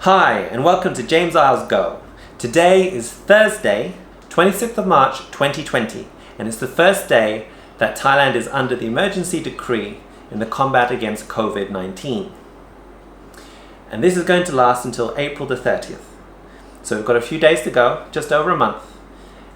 Hi, and welcome to James Iles Go. Today is Thursday, 26th of March 2020, and it's the first day that Thailand is under the emergency decree in the combat against COVID-19. And this is going to last until April the 30th. So we've got a few days to go, just over a month.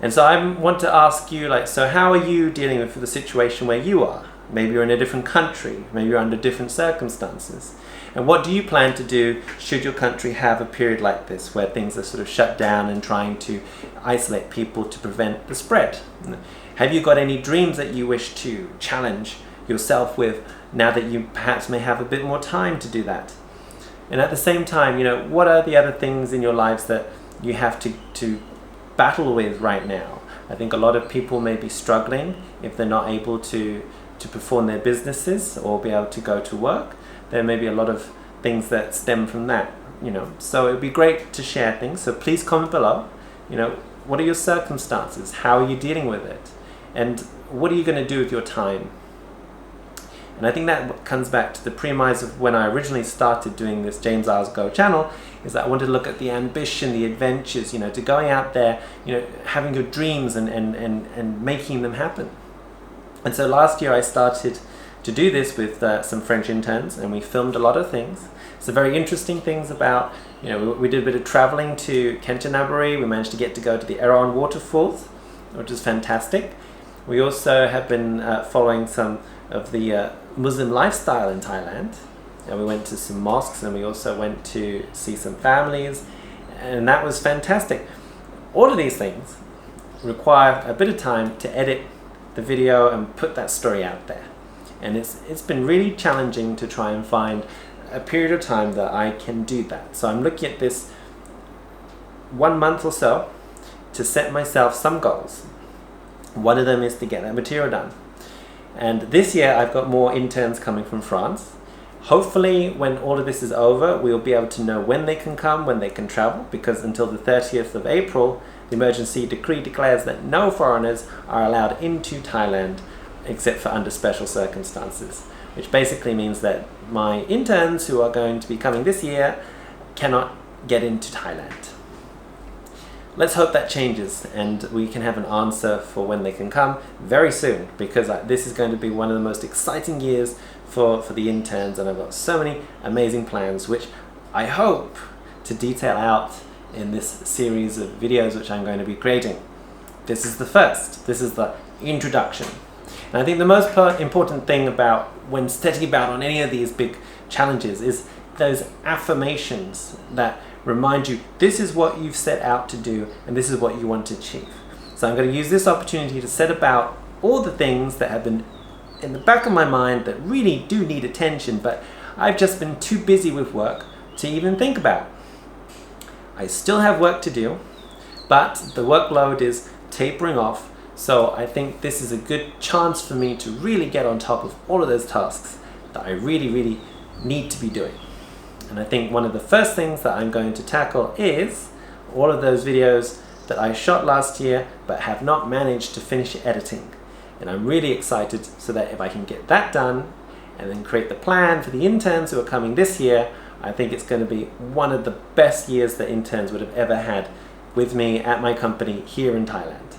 And so I want to ask you, so how are you dealing with the situation where you are? Maybe you're in a different country, maybe you're under different circumstances. And what do you plan to do should your country have a period like this where things are sort of shut down and trying to isolate people to prevent the spread? Have you got any dreams that you wish to challenge yourself with now that you perhaps may have a bit more time to do that? And at the same time, what are the other things in your lives that you have to battle with right now? I think a lot of people may be struggling if they're not able to perform their businesses or be able to go to work. There may be a lot of things that stem from that, So it would be great to share things. So please comment below. What are your circumstances? How are you dealing with it? And what are you going to do with your time? And I think that comes back to the premise of when I originally started doing this James Iles Go channel, is that I wanted to look at the ambition, the adventures, to going out there, having your dreams and making them happen. And so last year I started to do this with some French interns, and we filmed a lot of things. So very interesting things about, we did a bit of traveling to Kanchanaburi. We managed to go to the Erawan waterfalls, which is fantastic. We also have been following some of the Muslim lifestyle in Thailand. And we went to some mosques, and we also went to see some families, and that was fantastic. All of these things require a bit of time to edit the video and put that story out there. And it's been really challenging to try and find a period of time that I can do that. So I'm looking at this 1 month or so to set myself some goals. One of them is to get that material done. And this year I've got more interns coming from France. Hopefully when all of this is over, we'll be able to know when they can come, when they can travel, because until the 30th of April, the emergency decree declares that no foreigners are allowed into Thailand except for under special circumstances, which basically means that my interns who are going to be coming this year cannot get into Thailand. Let's hope that changes and we can have an answer for when they can come very soon, because this is going to be one of the most exciting years for the interns, and I've got so many amazing plans which I hope to detail out in this series of videos which I'm going to be creating. This is the first. This is the introduction. And I think the most important thing about when setting about on any of these big challenges is those affirmations that remind you this is what you've set out to do and this is what you want to achieve. So I'm going to use this opportunity to set about all the things that have been in the back of my mind that really do need attention, but I've just been too busy with work to even think about. I still have work to do, but the workload is tapering off. So I think this is a good chance for me to really get on top of all of those tasks that I really, really need to be doing. And I think one of the first things that I'm going to tackle is all of those videos that I shot last year but have not managed to finish editing. And I'm really excited so that if I can get that done and then create the plan for the interns who are coming this year, I think it's going to be one of the best years that interns would have ever had with me at my company here in Thailand.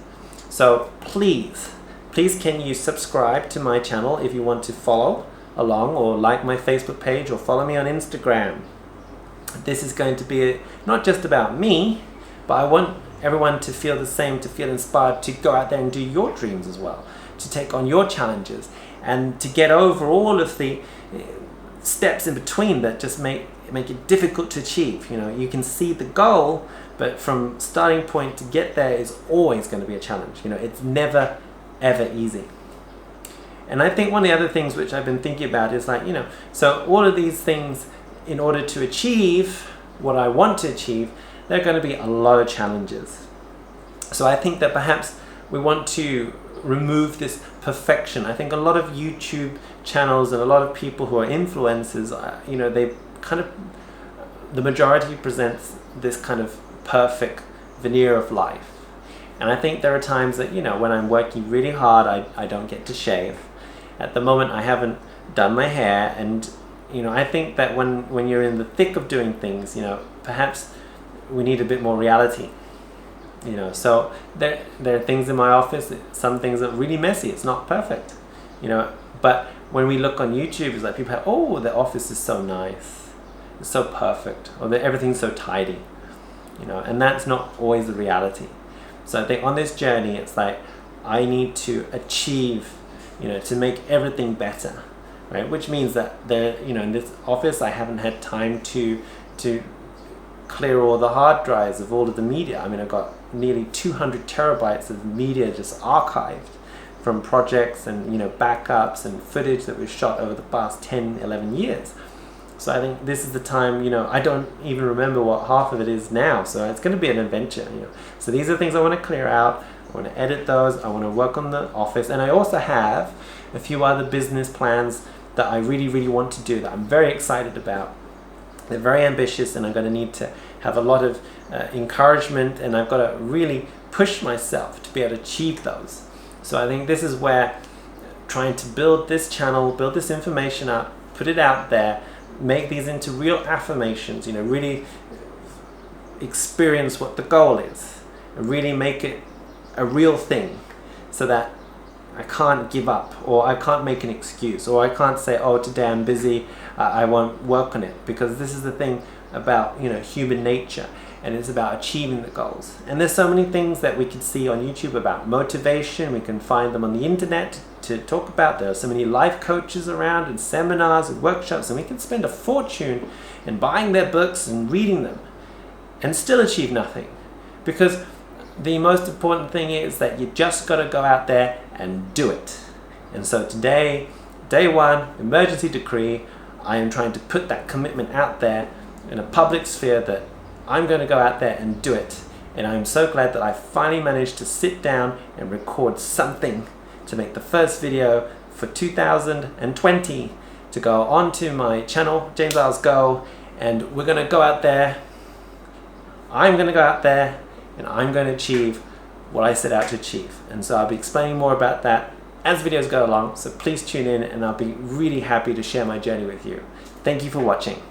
So please can you subscribe to my channel if you want to follow along, or like my Facebook page, or follow me on Instagram. This is going to be not just about me, but I want everyone to feel the same, to feel inspired to go out there and do your dreams as well, to take on your challenges and to get over all of the steps in between that just make it difficult to achieve. You can see the goal, but from starting point to get there is always going to be a challenge. It's never ever easy. And I think one of the other things which I've been thinking about is so all of these things, in order to achieve what I want to achieve, there are going to be a lot of challenges. So I think that perhaps we want to remove this perfection. I think a lot of YouTube channels and a lot of people who are influencers, they kind of, the majority presents this kind of perfect veneer of life. And I think there are times that, when I'm working really hard, I don't get to shave. At the moment, I haven't done my hair, and I think that when you're in the thick of doing things, perhaps we need a bit more reality. So there are things in my office, some things are really messy, it's not perfect, but when we look on YouTube, it's like people have, oh, the office is so nice, it's so perfect, or that everything's so tidy, and that's not always the reality. So I think on this journey, it's like I need to achieve, to make everything better, right? Which means that in this office, I haven't had time to clear all the hard drives of all of the media. I mean, I've got nearly 200 terabytes of media just archived from projects and backups and footage that was shot over the past 10, 11 years. So I think this is the time, I don't even remember what half of it is now, so it's going to be an adventure. So these are the things I want to clear out. I want to edit those, I want to work on the office, and I also have a few other business plans that I really, really want to do that I'm very excited about. They're very ambitious, and I'm going to need to have a lot of encouragement, and I've got to really push myself to be able to achieve those. So I think this is where trying to build this channel, build this information up, put it out there, make these into real affirmations, really experience what the goal is, and really make it a real thing, so that I can't give up, or I can't make an excuse, or I can't say, oh, today I'm busy, I won't work on it, because this is the thing about human nature, and it's about achieving the goals. And there's so many things that we can see on YouTube about motivation. We can find them on the internet to talk about. There are so many life coaches around, and seminars and workshops, and we can spend a fortune in buying their books and reading them and still achieve nothing, because the most important thing is that you just got to go out there and do it. And so today, day one, emergency decree, I am trying to put that commitment out there in a public sphere that I'm going to go out there and do it. And I'm so glad that I finally managed to sit down and record something to make the first video for 2020 to go onto my channel, James Iles Go, and we're going to go out there. I'm going to go out there and I'm going to achieve what I set out to achieve. And so I'll be explaining more about that as videos go along, so please tune in, and I'll be really happy to share my journey with you. Thank you for watching.